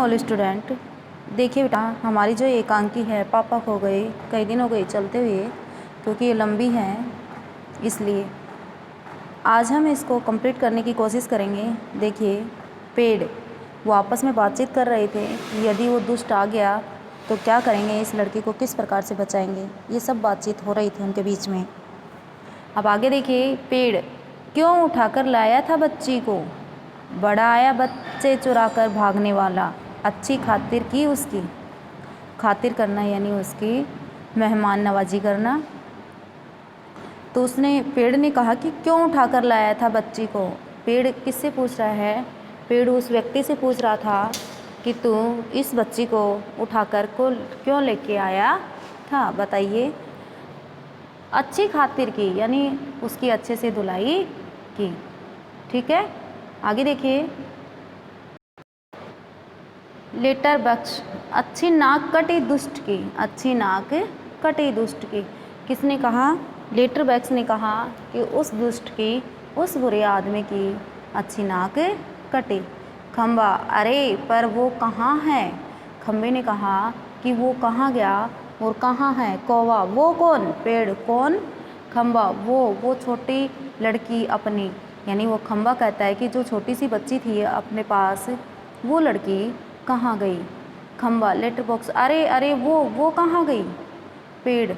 All student. देखिए बेटा, हमारी जो एकांकी है पापा खो गए, कई दिन हो गए चलते हुए, क्योंकि ये लंबी है इसलिए आज हम इसको कंप्लीट करने की कोशिश करेंगे। देखिए, पेड़ वो आपस में बातचीत कर रहे थे, यदि वो दुष्ट आ गया तो क्या करेंगे, इस लड़की को किस प्रकार से बचाएंगे, ये सब बातचीत हो रही थी उनके बीच में। अब आगे देखिए, पेड़ क्यों उठाकर लाया था बच्ची को, बड़ा आया बच्चे चुरा कर भागने वाला, अच्छी खातिर की उसकी। खातिर करना यानी उसकी मेहमान नवाजी करना। तो उसने, पेड़ ने कहा कि क्यों उठाकर लाया था बच्ची को। पेड़ किससे पूछ रहा है? पेड़ उस व्यक्ति से पूछ रहा था कि तू इस बच्ची को उठाकर को क्यों लेके आया था, बताइए। अच्छी खातिर की यानी उसकी अच्छे से धुलाई की। ठीक है, आगे देखिए, लेटर बख्श, अच्छी नाक कटी दुष्ट की, अच्छी नाक कटी दुष्ट की। किसने कहा? लेटर बख्श ने कहा कि उस दुष्ट की, उस बुरे आदमी की अच्छी नाक कटी। खंबा, अरे पर वो कहाँ है? खंबे ने कहा कि वो कहाँ गया और कहाँ है। कौवा, वो कौन? पेड़, कौन? खंबा, वो छोटी लड़की अपनी, यानी वो खंबा कहता है कि जो छोटी सी बच्ची थी अपने पास, वो लड़की कहाँ गई। खंबा, लेटर बॉक्स, अरे अरे वो कहाँ गई। पेड़,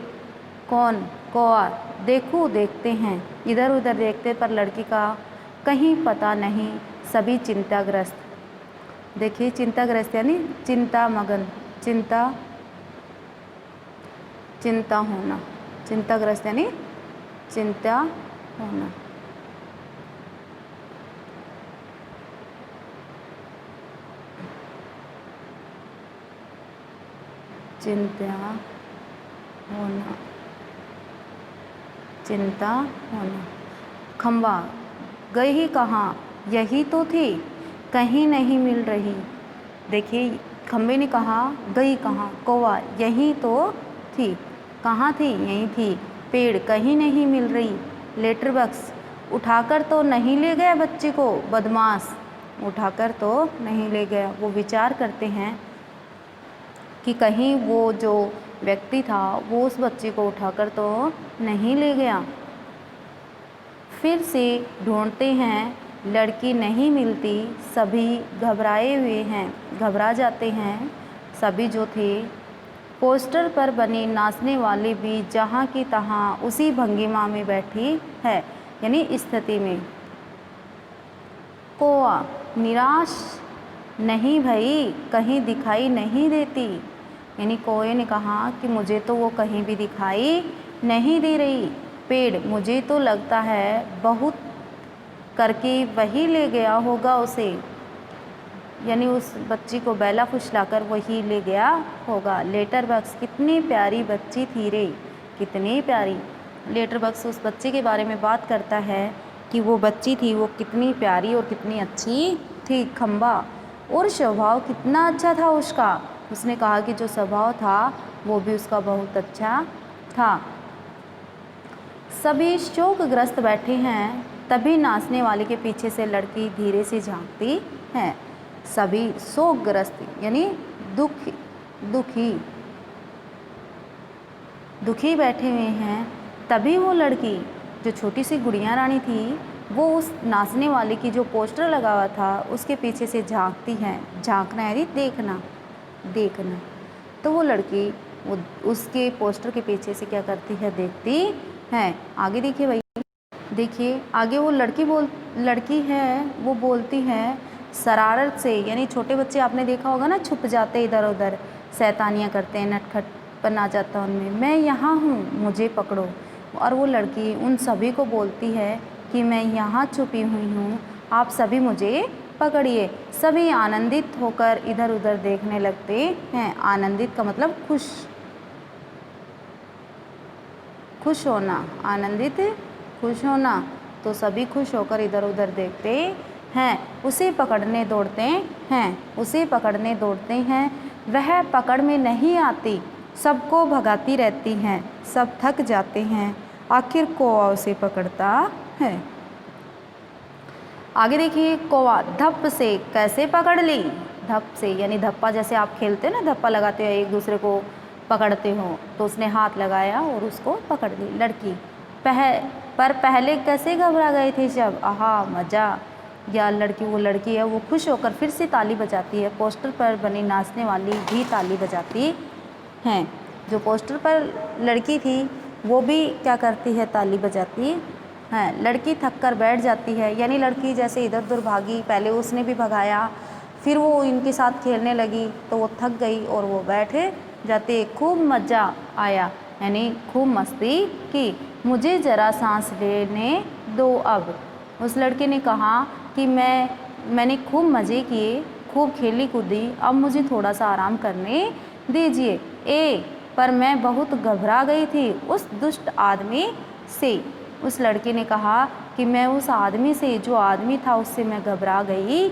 कौन? कौआ, देखो देखते हैं, इधर उधर देखते पर लड़की का कहीं पता नहीं, सभी चिंताग्रस्त। देखिए, चिंताग्रस्त यानी चिंता मगन, चिंता होना, चिंताग्रस्त यानी चिंता होना। चिंता होना, चिंता होना। खंबा, गई ही कहाँ, यही तो थी, कहीं नहीं मिल रही। देखिए, खंबे ने कहा गई कहाँ। कौवा, यही तो थी, कहाँ थी? यहीं थी। पेड़, कहीं नहीं मिल रही। लेटर बॉक्स, उठाकर तो नहीं ले गया बच्ची को, बदमाश, उठाकर तो नहीं ले गया। वो विचार करते हैं कि कहीं वो जो व्यक्ति था वो उस बच्चे को उठाकर तो नहीं ले गया। फिर से ढूंढते हैं, लड़की नहीं मिलती, सभी घबराए हुए हैं, घबरा जाते हैं सभी जो थे। पोस्टर पर बनी नाचने वाली भी जहाँ की तहाँ उसी भंगिमा में बैठी है, यानी स्थिति में। कौआ, निराश, नहीं भाई, कहीं दिखाई नहीं देती, यानी कौए ने कहा कि मुझे तो वो कहीं भी दिखाई नहीं दे रही। पेड़, मुझे तो लगता है बहुत करके वही ले गया होगा उसे, यानी उस बच्ची को बैला फुसलाकर वही ले गया होगा। लेटर बॉक्स, कितनी प्यारी बच्ची थी रे, कितनी प्यारी। लेटर बॉक्स उस बच्चे के बारे में बात करता है कि वो बच्ची थी, वो कितनी प्यारी और कितनी अच्छी थी। खंबा, और स्वभाव कितना अच्छा था उसका। उसने कहा कि जो स्वभाव था वो भी उसका बहुत अच्छा था। सभी शोकग्रस्त बैठे हैं, तभी नाचने वाले के पीछे से लड़की धीरे से झांकती है। सभी शोकग्रस्त यानी दुखी बैठे हुए हैं, तभी वो लड़की जो छोटी सी गुड़िया रानी थी वो उस नाचने वाले की जो पोस्टर लगा हुआ था उसके पीछे से झांकती है। झांकना यानी देखना, तो वो लड़की वो उसके पोस्टर के पीछे से क्या करती है, देखती है। आगे देखिए भाई, देखिए आगे वो लड़की है, वो बोलती है शरारत से, यानी छोटे बच्चे आपने देखा होगा ना, छुप जाते इधर उधर, शैतानियाँ करते हैं, नटखटपन आ जाता है उनमें, मैं यहाँ हूँ मुझे पकड़ो। और वो लड़की उन सभी को बोलती है कि मैं यहाँ छुपी हुई हूँ, आप सभी मुझे पकड़िए। सभी आनंदित होकर इधर उधर देखने लगते हैं। आनंदित का मतलब खुश होना, आनंदित खुश होना। तो सभी खुश होकर इधर उधर देखते हैं, उसे पकड़ने दौड़ते हैं। वह पकड़ में नहीं आती, सबको भगाती रहती हैं, सब थक जाते हैं, आखिर कौवा उसे पकड़ता है। आगे देखिए, कौवा धप से कैसे पकड़ ली, धप से, यानी धप्पा जैसे आप खेलते हो ना, धप्पा लगाते हो एक दूसरे को पकड़ते हो, तो उसने हाथ लगाया और उसको पकड़ ली लड़की। पर पहले कैसे घबरा गए थे सब, आहा मज़ा। या लड़की, वो लड़की है वो खुश होकर फिर से ताली बजाती है। पोस्टर पर बनी नाचने वाली भी ताली बजाती हैं। जो पोस्टर पर लड़की थी वो भी क्या करती है, ताली बजाती है। लड़की थक कर बैठ जाती है, यानी लड़की जैसे इधर उधर भागी, पहले उसने भी भगाया, फिर वो इनके साथ खेलने लगी तो वो थक गई और वो बैठे जाते। खूब मज़ा आया, यानी खूब मस्ती की। मुझे ज़रा सांस लेने दो अब। उस लड़के ने कहा कि मैंने खूब मज़े किए, खूब खेली कूदी, अब मुझे थोड़ा सा आराम करने दीजिए। पर मैं बहुत घबरा गई थी उस दुष्ट आदमी से। उस लड़के ने कहा कि मैं उस आदमी से, जो आदमी था उससे मैं घबरा गई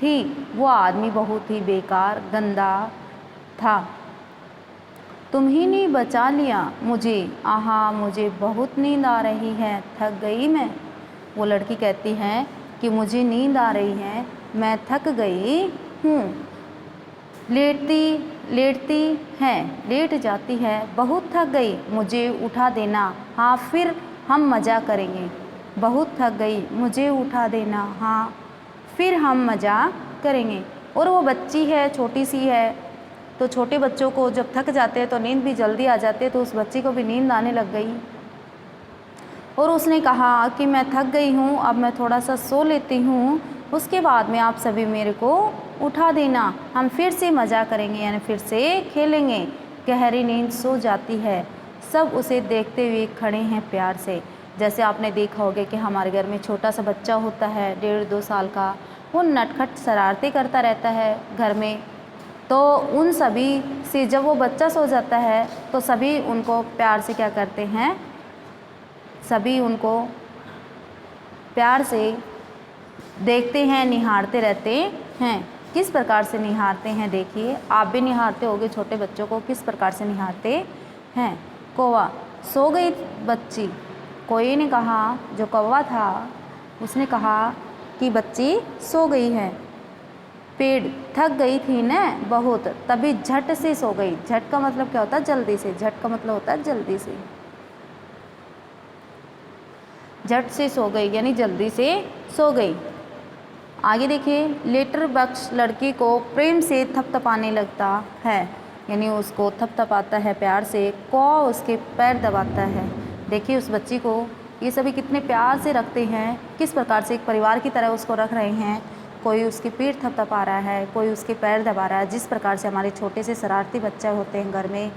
थी। वो आदमी बहुत ही बेकार गंदा था। तुम ही ने बचा लिया मुझे। आहा मुझे बहुत नींद आ रही है, थक गई मैं। वो लड़की कहती है कि मुझे नींद आ रही है, मैं थक गई हूँ। लेटती लेट जाती है, बहुत थक गई, मुझे उठा देना, हाँ फिर हम मज़ा करेंगे। बहुत थक गई, मुझे उठा देना, हाँ फिर हम मज़ा करेंगे। और वो बच्ची है, छोटी सी है, तो छोटे बच्चों को जब थक जाते हैं तो नींद भी जल्दी आ जाती है, तो उस बच्ची को भी नींद आने लग गई। और उसने कहा कि मैं थक गई हूँ, अब मैं थोड़ा सा सो लेती हूँ, उसके बाद में आप सभी मेरे को उठा देना, हम फिर से मज़ा करेंगे, यानी फिर से खेलेंगे। गहरी नींद सो जाती है। सब उसे देखते हुए खड़े हैं प्यार से। जैसे आपने देखा होगा कि हमारे घर में छोटा सा बच्चा होता है 1.5-2 साल का, वो नटखट शरारतें करता रहता है घर में, तो उन सभी से जब वो बच्चा सो जाता है तो सभी उनको प्यार से क्या करते हैं, सभी उनको प्यार से देखते हैं, निहारते रहते हैं। किस प्रकार से निहारते हैं, देखिए आप भी निहारते होगे छोटे बच्चों को, किस प्रकार से निहारते हैं। कौवा, सो गई बच्ची। कोई ने कहा, जो कौवा था उसने कहा कि बच्ची सो गई है। पेड़, थक गई थी न बहुत, तभी झट से सो गई। झट का मतलब क्या होता है, जल्दी से। झट का मतलब होता है जल्दी से। झट से सो गई यानी जल्दी से सो गई। आगे देखिए, लेटर बॉक्स लड़की को प्रेम से थपथपाने लगता है, यानी उसको थपथपाता है प्यार से। कौवा उसके पैर दबाता है। देखिए उस बच्ची को ये सभी कितने प्यार से रखते हैं, किस प्रकार से एक परिवार की तरह उसको रख रहे हैं। कोई उसकी पीठ थपथपा रहा है, कोई उसके पैर दबा रहा है। जिस प्रकार से हमारे छोटे से शरारती बच्चे होते हैं घर में,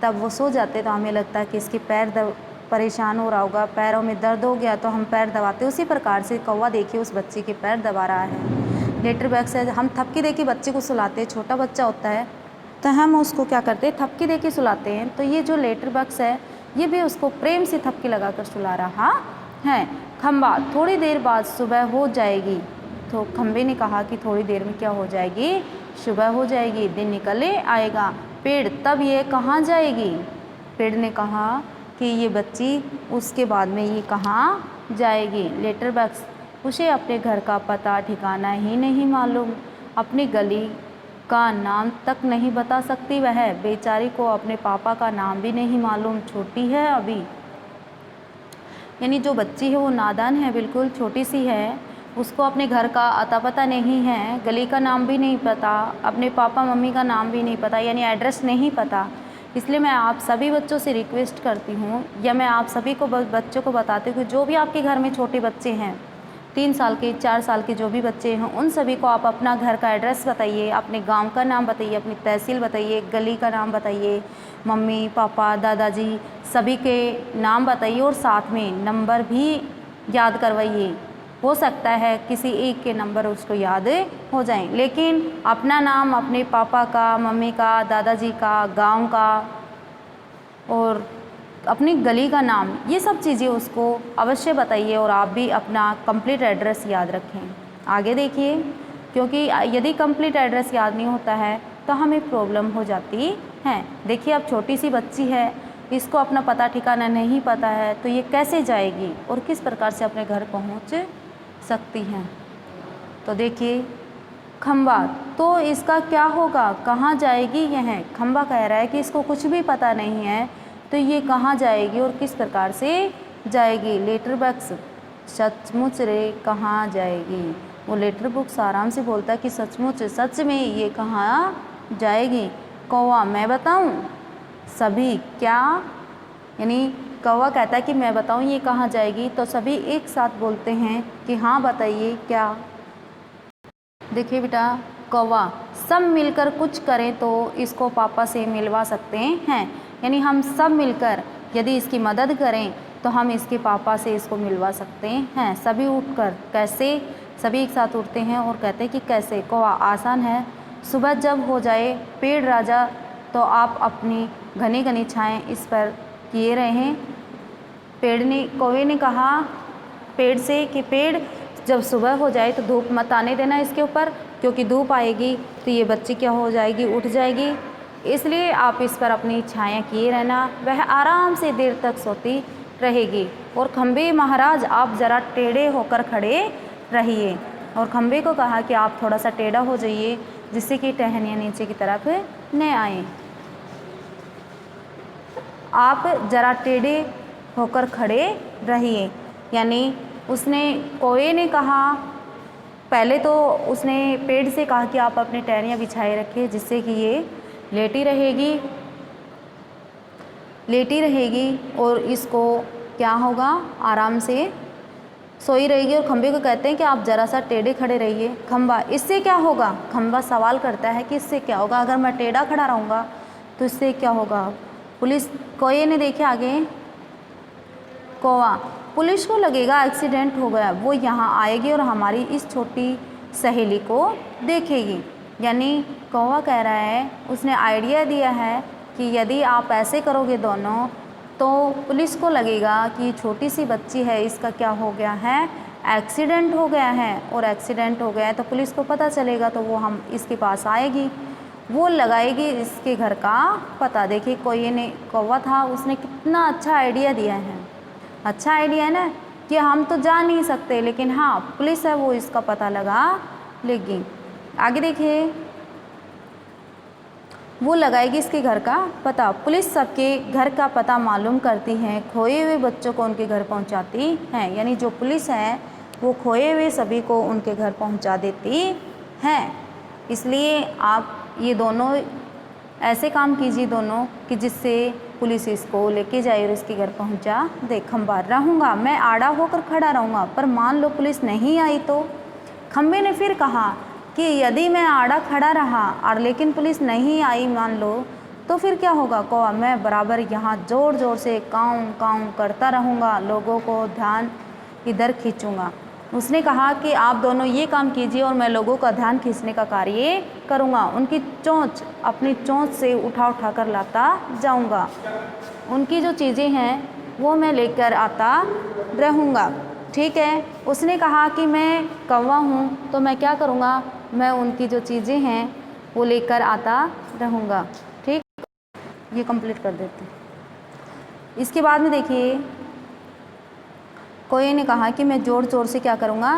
तब वो सो जाते तो हमें लगता है कि इसके पैर परेशान हो रहा होगा, पैरों में दर्द हो गया तो हम पैर दबाते। उसी प्रकार से कौवा देखिए उस बच्ची के पैर दबा रहा है। लेटर बैग से हम थपकी दे के बच्चे को सुलाते हैं, छोटा बच्चा होता है तो हम उसको क्या करते हैं, थपकी दे के सुलाते हैं। तो ये जो लेटर बॉक्स है ये भी उसको प्रेम से थपकी लगाकर सुला रहा है। खंबा, थोड़ी देर बाद सुबह हो जाएगी। तो खंबे ने कहा कि थोड़ी देर में क्या हो जाएगी, सुबह हो जाएगी, दिन निकले आएगा। पेड़, तब ये कहाँ जाएगी। पेड़ ने कहा कि ये बच्ची उसके बाद में ये कहाँ जाएगी। लेटर बॉक्स, उसे अपने घर का पता ठिकाना ही नहीं मालूम, अपनी गली का नाम तक नहीं बता सकती वह। बेचारी को अपने पापा का नाम भी नहीं मालूम, छोटी है अभी। यानी जो बच्ची है वो नादान है, बिल्कुल छोटी सी है, उसको अपने घर का अता पता नहीं है, गली का नाम भी नहीं पता, अपने पापा मम्मी का नाम भी नहीं पता, यानी एड्रेस नहीं पता। इसलिए मैं आप सभी बच्चों से रिक्वेस्ट करती हूँ, या मैं आप सभी को बच्चों को बताती हूँ कि जो भी आपके घर में छोटे बच्चे हैं, 3 साल के 4 साल के जो भी बच्चे हैं, उन सभी को आप अपना घर का एड्रेस बताइए, अपने गांव का नाम बताइए, अपनी तहसील बताइए, गली का नाम बताइए, मम्मी पापा दादाजी सभी के नाम बताइए और साथ में नंबर भी याद करवाइए। हो सकता है किसी एक के नंबर उसको याद हो जाएं, लेकिन अपना नाम, अपने पापा का, मम्मी का, दादाजी का, गांव का और अपनी गली का नाम, ये सब चीज़ें उसको अवश्य बताइए और आप भी अपना कंप्लीट एड्रेस याद रखें। आगे देखिए, क्योंकि यदि कंप्लीट एड्रेस याद नहीं होता है तो हमें प्रॉब्लम हो जाती है। देखिए अब छोटी सी बच्ची है, इसको अपना पता ठिकाना नहीं पता है, तो ये कैसे जाएगी और किस प्रकार से अपने घर पहुंच सकती हैं। तो देखिए खंबा, तो इसका क्या होगा, कहाँ जाएगी यह। खंबा कह रहा है कि इसको कुछ भी पता नहीं है, तो ये कहाँ जाएगी और किस प्रकार से जाएगी। लेटर बॉक्स, सचमुच रे कहाँ जाएगी। वो लेटर बॉक्स आराम से बोलता है कि सचमुच, सच में ये कहाँ जाएगी। कौवा, मैं बताऊँ। सभी क्या, यानी कौवा कहता है कि मैं बताऊँ ये कहाँ जाएगी, तो सभी एक साथ बोलते हैं कि हाँ बताइए क्या। देखिए बेटा, कौवा, सब मिलकर कुछ करें तो इसको पापा से मिलवा सकते हैं, यानी हम सब मिलकर यदि इसकी मदद करें तो हम इसके पापा से इसको मिलवा सकते हैं। सभी उठकर, कैसे, सभी एक साथ उठते हैं और कहते हैं कि कैसे। कौवा, आसान है, सुबह जब हो जाए पेड़ राजा तो आप अपनी घनी घनी छाएं इस पर किए रहें। पेड़ ने, कौवे ने कहा पेड़ से कि पेड़, जब सुबह हो जाए तो धूप मत आने देना इसके ऊपर, क्योंकि धूप आएगी तो ये बच्ची क्या हो जाएगी, उठ जाएगी, इसलिए आप इस पर अपनी छाया किए रहना, वह आराम से देर तक सोती रहेगी। और खंबे महाराज, आप ज़रा टेढ़े होकर खड़े रहिए। और खंबे को कहा कि आप थोड़ा सा टेढ़ा हो जाइए जिससे कि टहनियाँ नीचे की तरफ न आए। आप ज़रा टेढ़े होकर खड़े रहिए, यानी उसने, कौवे ने कहा, पहले तो उसने पेड़ से कहा कि आप अपने टहनियाँ बिछाए रखिए जिससे कि ये लेटी रहेगी और इसको क्या होगा, आराम से सोई रहेगी। और खंबे को कहते हैं कि आप ज़रा सा टेढ़े खड़े रहिए। खंबा, इससे क्या होगा। खंबा सवाल करता है कि इससे क्या होगा, अगर मैं टेढ़ा खड़ा रहूँगा तो इससे क्या होगा। पुलिस, कौवे ने देखे आगे। कौवा, पुलिस को लगेगा एक्सीडेंट हो गया, वो यहाँ आएगी और हमारी इस छोटी सहेली को देखेगी। यानी कौवा कह रहा है, उसने आइडिया दिया है कि यदि आप ऐसे करोगे दोनों तो पुलिस को लगेगा कि छोटी सी बच्ची है, इसका क्या हो गया है, एक्सीडेंट हो गया है। और एक्सीडेंट हो गया है तो पुलिस को पता चलेगा तो वो हम इसके पास आएगी, वो लगाएगी इसके घर का पता। देखिए कौवा था, उसने कितना अच्छा आइडिया दिया है। अच्छा आइडिया है ना, कि हम तो जा नहीं सकते लेकिन हाँ पुलिस है वो इसका पता लगा लेगी। आगे देखिए, वो लगाएगी इसके घर का पता। पुलिस सबके घर का पता मालूम करती है, खोए हुए बच्चों को उनके घर पहुंचाती है। यानी जो पुलिस है वो खोए हुए सभी को उनके घर पहुंचा देती है। इसलिए आप ये दोनों ऐसे काम कीजिए दोनों कि जिससे पुलिस इसको लेके जाए और इसके घर पहुंचा दे। खंबा, रहूँगा, मैं आड़ा होकर खड़ा रहूँगा, पर मान लो पुलिस नहीं आई तो। खंबे ने फिर कहा कि यदि मैं आड़ा खड़ा रहा और लेकिन पुलिस नहीं आई मान लो तो फिर क्या होगा। कौवा, मैं बराबर यहाँ ज़ोर ज़ोर से काऊं काऊं करता रहूँगा, लोगों को ध्यान इधर खींचूँगा। उसने कहा कि आप दोनों ये काम कीजिए और मैं लोगों का ध्यान खींचने का कार्य करूँगा। उनकी चोंच, अपनी चोंच से उठा कर लाता जाऊँगा, उनकी जो चीज़ें हैं वो मैं लेकर आता रहूँगा। ठीक है। उसने कहा कि मैं कौवा हूँ तो मैं क्या करूँगा, मैं उनकी जो चीज़ें हैं वो लेकर आता रहूँगा। ठीक, ये कंप्लीट कर देते हैं। इसके बाद में देखिए, कोई ने कहा कि मैं ज़ोर ज़ोर से क्या करूँगा,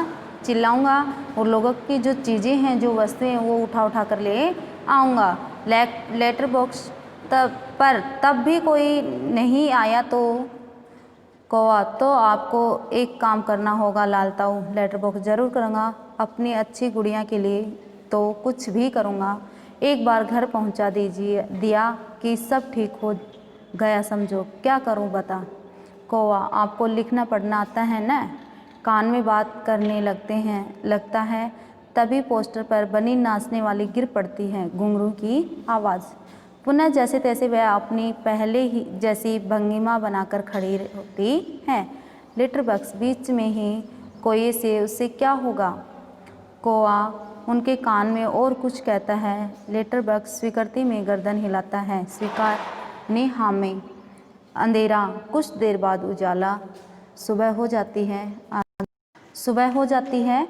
चिल्लाऊँगा और लोगों की जो चीज़ें हैं, जो वस्तुएं हैं वो उठा कर ले आऊँगा। लेटर बॉक्स तब भी कोई नहीं आया तो कौवा, तो आपको एक काम करना होगा लालताऊ, लेटर बॉक्स ज़रूर करूँगा, अपनी अच्छी गुड़िया के लिए तो कुछ भी करूँगा। एक बार घर पहुँचा दिया कि सब ठीक हो गया समझो, क्या करूँ बता। कौवा, आपको लिखना पढ़ना आता है ना, कान में बात करने लगता है, तभी पोस्टर पर बनी नाचने वाली गिर पड़ती है घुंघरू की आवाज़। पुनः जैसे तैसे वह अपनी पहले ही जैसी भंगिमा बनाकर खड़ी होती है। लेटर बॉक्स बीच में ही कोई से उससे क्या होगा। कौवा उनके कान में और कुछ कहता है। लेटर बॉक्स स्वीकृति में गर्दन हिलाता है। स्वीकार ने हाँ में। अंधेरा, कुछ देर बाद उजाला, सुबह हो जाती है।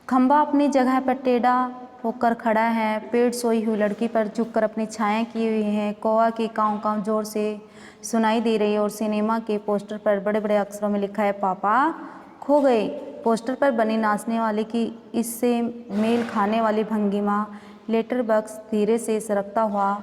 खंबा अपनी जगह पर टेढ़ा होकर खड़ा है, पेड़ सोई हुई लड़की पर झुककर अपनी छाया की हुई है। कौवा की काँव काँव जोर से सुनाई दे रही है और सिनेमा के पोस्टर पर बड़े बड़े अक्षरों में लिखा है, पापा खो गए। पोस्टर पर बनी नाचने वाले की इससे मेल खाने वाली भंगिमा लेटर बॉक्स धीरे से सरकता हुआ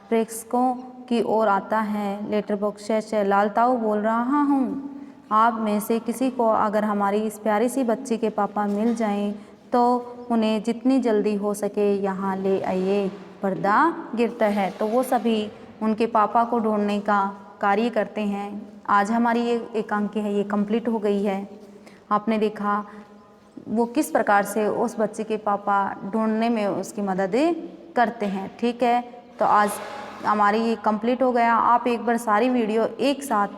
प्रेक्षकों की ओर आता है। लेटर बॉक्स से लालताऊ बोल रहा हूँ, आप में से किसी को अगर हमारी इस प्यारी सी बच्ची के पापा मिल जाएं तो उन्हें जितनी जल्दी हो सके यहाँ ले आइए, पर्दा गिरता है। तो वो सभी उनके पापा को ढूंढने का कार्य करते हैं। आज हमारी ये एकांकी है, ये कंप्लीट हो गई है। आपने देखा वो किस प्रकार से उस बच्चे के पापा ढूंढने में उसकी मदद करते हैं। ठीक है, तो आज हमारी ये कंप्लीट हो गया। आप एक बार सारी वीडियो एक साथ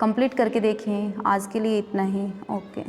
कंप्लीट करके देखें। आज के लिए इतना ही। ओके।